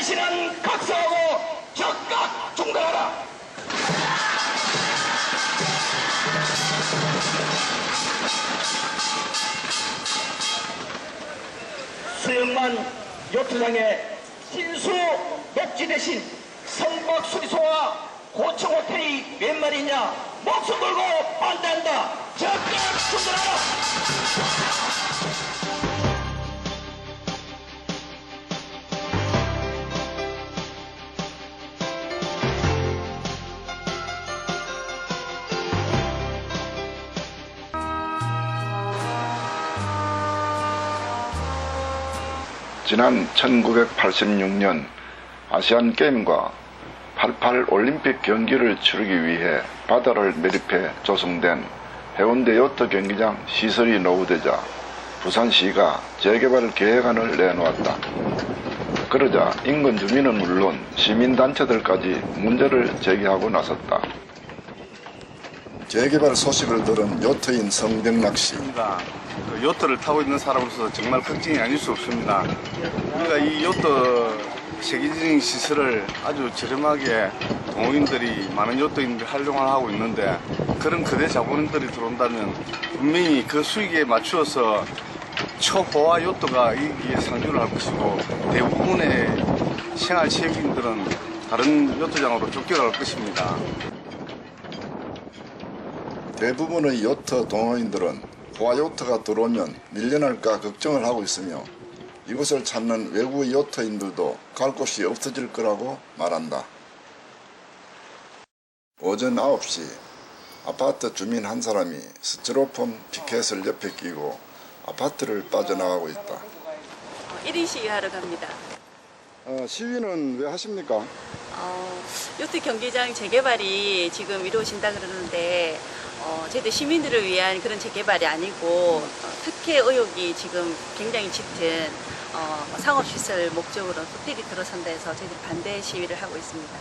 부산시는 각성하고 즉각 중단하라. 수영만 요트장에 신수 녹지 대신 선박 수리소와 고층 호텔이 몇 말이냐 목숨 걸고 반대한다. 즉각 중단하라. 지난 1986년 아시안게임과 88 올림픽 경기를 치르기 위해 바다를 매립해 조성된 해운대 요트 경기장 시설이 노후되자 부산시가 재개발 계획안을 내놓았다. 그러자 인근 주민은 물론 시민단체들까지 문제를 제기하고 나섰다. 재개발 소식을 들은 요트인 성병락 씨. 그 요트를 타고 있는 사람으로서 정말 걱정이 아닐 수 없습니다. 우리가 이 요트 세계적인 시설을 아주 저렴하게 동호인들이 많은 요트인들이 활용을 하고 있는데 그런 거대 자본인들이 들어온다면 분명히 그 수익에 맞추어서 초호화 요트가 여기에 상주를 할 것이고 대부분의 생활 체육인들은 다른 요트장으로 쫓겨갈 것입니다. 대부분의 요트 동호인들은 호화 요트가 들어오면 밀려날까 걱정을 하고 있으며 이곳을 찾는 외국 요트인들도 갈 곳이 없어질 거라고 말한다. 오전 9시 아파트 주민 한 사람이 스티로폼 피켓을 옆에 끼고 아파트를 빠져나가고 있다. 1인 시위하러 갑니다. 시위는 왜 하십니까? 요트 경기장 재개발이 지금 이루어진다 그러는데 저희들 시민들을 위한 그런 재개발이 아니고 특혜 의혹이 지금 굉장히 짙은 상업시설 목적으로 호텔이 들어선다 해서 저희들이 반대 시위를 하고 있습니다.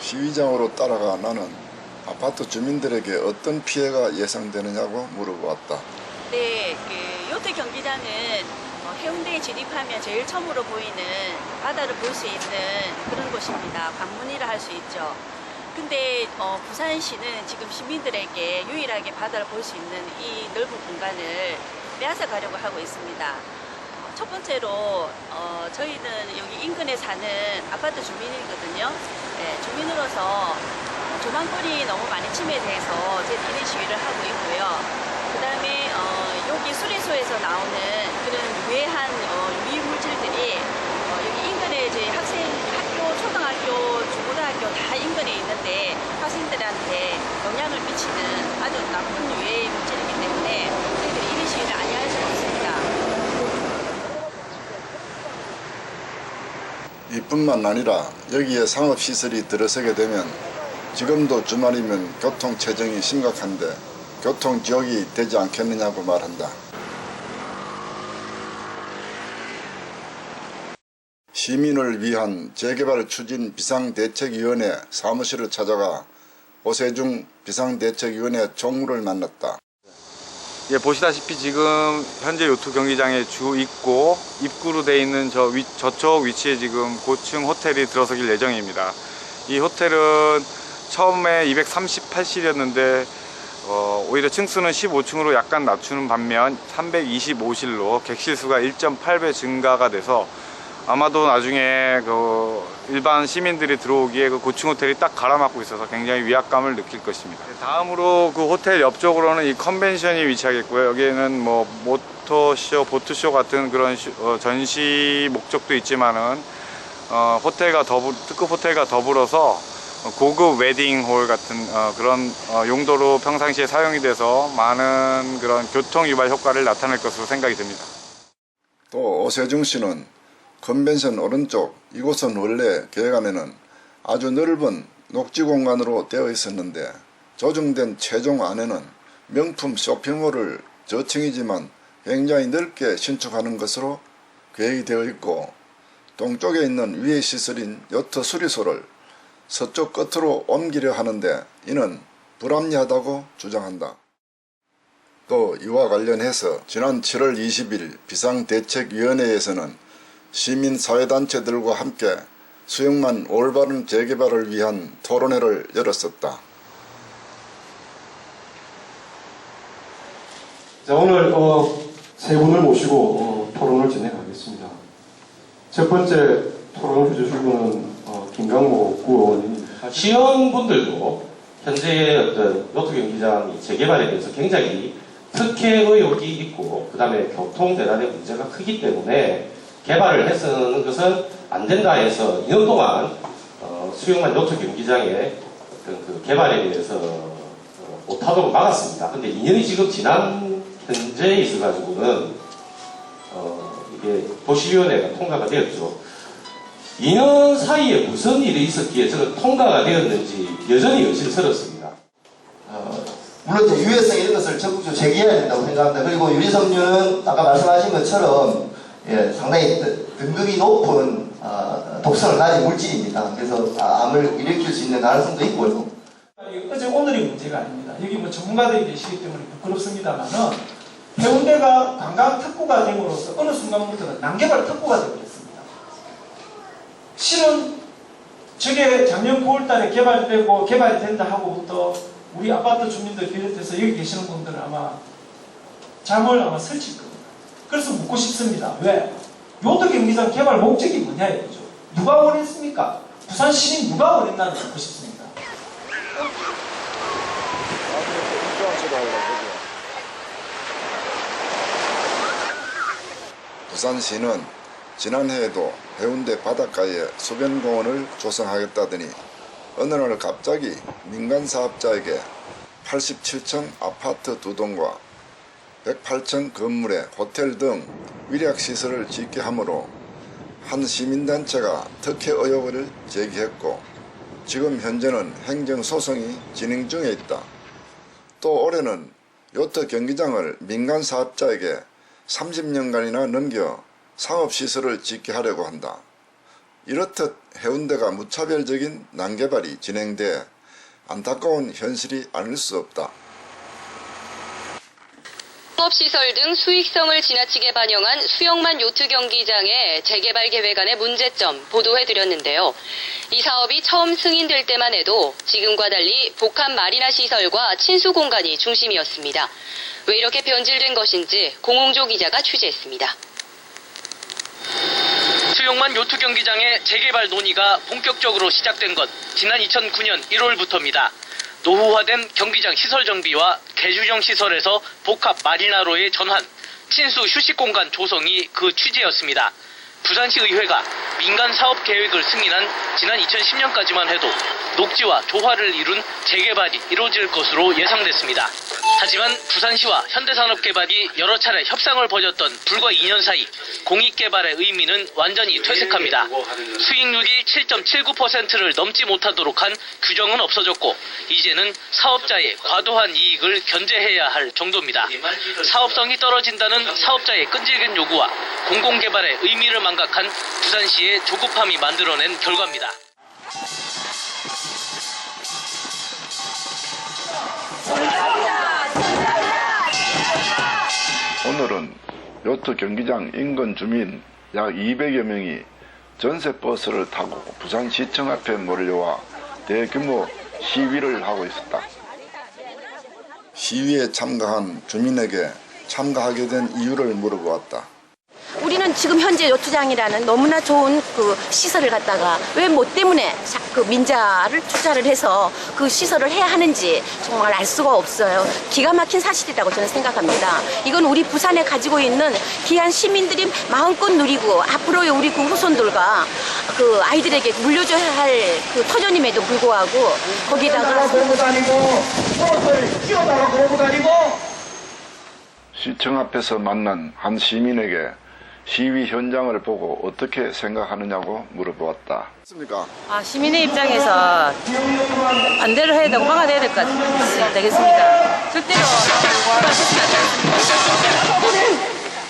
시위장으로 따라가 나는 아파트 주민들에게 어떤 피해가 예상되느냐고 물어보았다. 네, 그 요트 경기장은 해운대에 진입하면 제일 처음으로 보이는 바다를 볼 수 있는 그런 곳입니다. 관문이라 할 수 있죠. 근데 부산시는 지금 시민들에게 유일하게 바다를 볼 수 있는 이 넓은 공간을 빼앗아 가려고 하고 있습니다. 첫 번째로 저희는 여기 인근에 사는 아파트 주민이거든요. 네, 주민으로서 조망거리 너무 많이 침해돼서 저희들이 시위를 하고 있고요. 그 다음에 여기 수리소에서 나오는 그런 유해한 유해 물질들이 여기 인근에 저희 학교, 초등학교, 중고등학교 다 인근에 있는데 학생들한테 영향을 미치는 아주 나쁜 유해 물질이기 때문에 저희들이 이런 시위를 아니할 수가 없습니다. 이뿐만 아니라 여기에 상업시설이 들어서게 되면 지금도 주말이면 교통체증이 심각한데 교통지옥이 되지 않겠느냐고 말한다. 시민을 위한 재개발 추진 비상대책위원회 사무실을 찾아가 오세중 비상대책위원회 총무를 만났다. 예, 보시다시피 지금 현재 요트 경기장의 주 입구로 되어 있는 저쪽 위치에 지금 고층 호텔이 들어서길 예정입니다. 이 호텔은 처음에 238실이었는데 오히려 층수는 15층으로 약간 낮추는 반면 325실로 객실수가 1.8배 증가가 돼서 아마도 나중에 그 일반 시민들이 들어오기에 그 고층 호텔이 딱 가라막고 있어서 굉장히 위압감을 느낄 것입니다. 다음으로 그 호텔 옆쪽으로는 이 컨벤션이 위치하겠고요. 여기에는 뭐 모터쇼, 보트쇼 같은 그런 전시 목적도 있지만은 특급 호텔과 더불어서 고급 웨딩홀 같은 그런 용도로 평상시에 사용이 돼서 많은 그런 교통 유발 효과를 나타낼 것으로 생각이 듭니다. 또 오세중 씨는 컨벤션 오른쪽 이곳은 원래 계획안에는 아주 넓은 녹지 공간으로 되어 있었는데 조정된 최종 안에는 명품 쇼핑몰을 저층이지만 굉장히 넓게 신축하는 것으로 계획이 되어 있고 동쪽에 있는 위의 시설인 요트 수리소를 서쪽 끝으로 옮기려 하는데 이는 불합리하다고 주장한다. 또 이와 관련해서 지난 7월 20일 비상대책위원회에서는 시민사회단체들과 함께 수영만 올바른 재개발을 위한 토론회를 열었었다. 자, 오늘 세 분을 모시고 토론을 진행하겠습니다. 첫 번째 토론을 해주실 분은 김강모 구의원입니다. 시연분들도 현재의 어떤 요트 경기장 재개발에 대해서 굉장히 특혜 의혹이 있고, 그 다음에 교통대란의 문제가 크기 때문에 개발을 해서는 것은 안 된다 해서 2년 동안 수영만 요트 경기장의 어떤 그 개발에 대해서 못하도록 막았습니다. 근데 2년이 지금 지난 현재에 있어가지고는 이게 도시위원회가 통과가 되었죠. 2년 사이에 무슨 일이 있었기에 저는 통과가 되었는지 여전히 의심스럽습니다. 물론 이제 유해성 이런 것을 적극적으로 제기해야 된다고 생각합니다. 그리고 유리섬유는 아까 말씀하신 것처럼 상당히 등급이 높은 독성을 가진 물질입니다. 그래서 암을 일으킬 수 있는 가능성도 있고요. 어제 오늘이 문제가 아닙니다. 여기 뭐 전문가들이 계시기 때문에 부끄럽습니다만은 해운대가 관광 특구가 됨으로써 어느 순간부터는 난개발 특구가 되어버렸습니다. 실은 저게 작년 9월달에 개발되고 개발이 된다 하고부터 우리 아파트 주민들 비롯해서 여기 계시는 분들은 아마 잠을 설칠 겁니다. 그래서 묻고 싶습니다. 왜? 요트 경기장 개발 목적이 뭐냐 이거죠. 누가 원했습니까? 부산 시민 누가 원했나는 묻고 싶습니다. 부산시는 지난해에도 해운대 바닷가에 수변공원을 조성하겠다더니 어느 날 갑자기 민간 사업자에게 87층 아파트 2동과 108층 건물에 호텔 등 위약시설을 짓게 하므로 한 시민단체가 특혜 의혹을 제기했고 지금 현재는 행정소송이 진행 중에 있다. 또 올해는 요트 경기장을 민간 사업자에게 30년간이나 넘겨 상업시설을 짓게 하려고 한다. 이렇듯 해운대가 무차별적인 난개발이 진행돼 안타까운 현실이 아닐 수 없다. 상업시설 등 수익성을 지나치게 반영한 수영만 요트 경기장의 재개발 계획안의 문제점 보도해드렸는데요. 이 사업이 처음 승인될 때만 해도 지금과 달리 복합 마리나 시설과 친수 공간이 중심이었습니다. 왜 이렇게 변질된 것인지 공홍조 기자가 취재했습니다. 수영만 요트 경기장의 재개발 논의가 본격적으로 시작된 것 지난 2009년 1월부터입니다. 노후화된 경기장 시설 정비와 개주정 시설에서 복합 마리나로의 전환, 친수 휴식 공간 조성이 그 취지였습니다. 부산시 의회가 민간 사업 계획을 승인한 지난 2010년까지만 해도 녹지와 조화를 이룬 재개발이 이루어질 것으로 예상됐습니다. 하지만 부산시와 현대산업개발이 여러 차례 협상을 벌였던 불과 2년 사이 공익개발의 의미는 완전히 퇴색합니다. 수익률이 7.79%를 넘지 못하도록 한 규정은 없어졌고 이제는 사업자의 과도한 이익을 견제해야 할 정도입니다. 사업성이 떨어진다는 사업자의 끈질긴 요구와 공공개발의 의미를 망각한 부산시의 조급함이 만들어낸 결과입니다. 오늘은 요트 경기장 인근 주민 약 200여 명이 전세버스를 타고 부산시청 앞에 몰려와 대규모 시위를 하고 있었다. 시위에 참가한 주민에게 참가하게 된 이유를 물어보았다. 우리는 지금 현재 요트장이라는 너무나 좋은 그 시설을 갖다가 왜 뭐 때문에 그 민자를 투자를 해서 그 시설을 해야 하는지 정말 알 수가 없어요. 기가 막힌 사실이라고 저는 생각합니다. 이건 우리 부산에 가지고 있는 귀한 시민들이 마음껏 누리고 앞으로의 우리 그 후손들과 그 아이들에게 물려줘야 할 그 터전임에도 불구하고 거기다가 걸고 다니고 버스를 뛰어다가 걸고 다니고 시청 앞에서 만난 한 시민에게 시위 현장을 보고 어떻게 생각하느냐고 물어보았다. 시민의 입장에서 반대를 해야 되고 막아야 될 것 되겠습니다. 절대로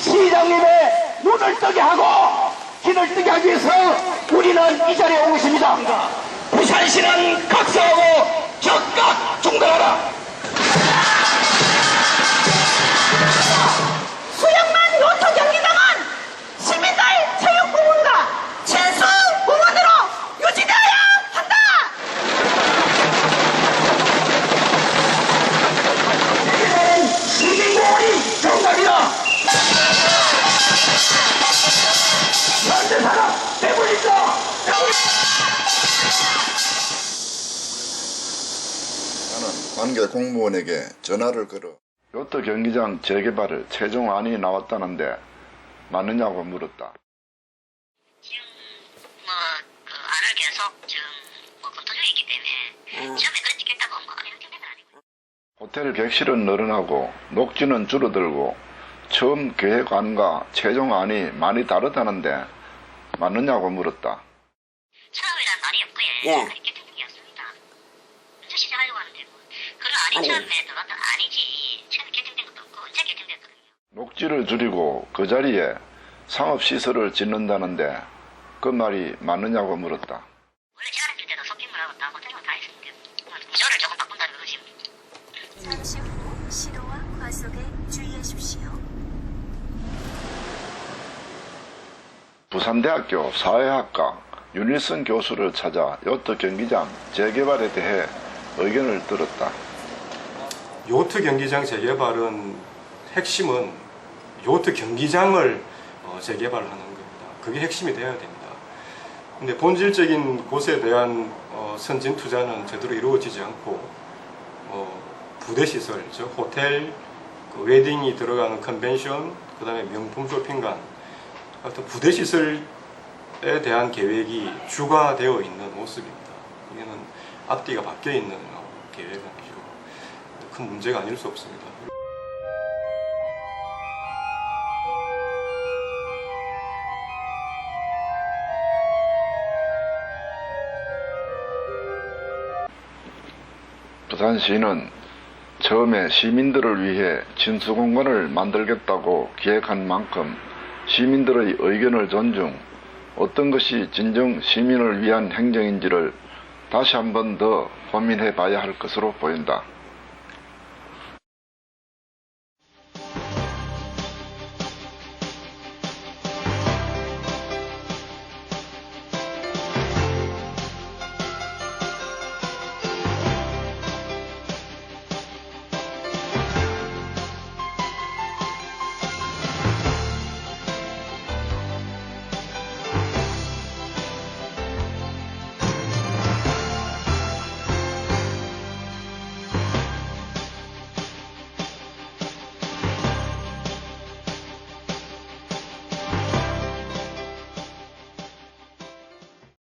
시장님의 눈을 뜨게 하고 귀를 뜨게 하기 위해서 우리는 이 자리에 온 것입니다. 부산시는 각성하고 즉각 중단하라. 관계 공무원에게 전화를 걸어 요트 경기장 재개발을 최종안이 나왔다는데 맞느냐고 물었다. 지금 안을 계속 지금 검토 중이기 때문에 처음에 그런 찍겠다고 이렇게 된 건 아니고요. 호텔 객실은 늘어나고 녹지는 줄어들고 처음 계획안과 최종안이 많이 다르다는데 맞느냐고 물었다. 처음이란 말이 없고요. 그렇게 된 적이 없습니다. 먼저 시작하려고 하는데 그런 안이 처음에 들어갔던 아니지. 처음에 결정된 것도 없고 언제 결정됐거든요. 녹지를 줄이고 그 자리에 상업시설을 짓는다는데 그 말이 맞느냐고 물었다. 원래 제안했을 때도 쇼핑몰하고 다 호텔하고 다 했었는데 구조를 조금 바꾼다는 거지. 잠시 후 신호와 과속에 주의하십시오. 부산대학교 사회학과 윤일선 교수를 찾아 요트 경기장 재개발에 대해 의견을 들었다. 요트 경기장 재개발은 핵심은 요트 경기장을 재개발하는 겁니다. 그게 핵심이 되어야 됩니다. 근데 본질적인 곳에 대한 선진 투자는 제대로 이루어지지 않고 부대 시설, 즉 호텔, 웨딩이 들어가는 컨벤션, 그다음에 명품 쇼핑관 같은 부대 시설에 대한 계획이 주가되어 있는 모습입니다. 이게는 앞뒤가 바뀌어 있는 계획은 큰 문제가 아닐 수 없습니다. 부산시는 처음에 시민들을 위해 진수공간을 만들겠다고 기획한 만큼 시민들의 의견을 존중, 어떤 것이 진정 시민을 위한 행정인지를 다시 한 번 더 고민해 봐야 할 것으로 보인다.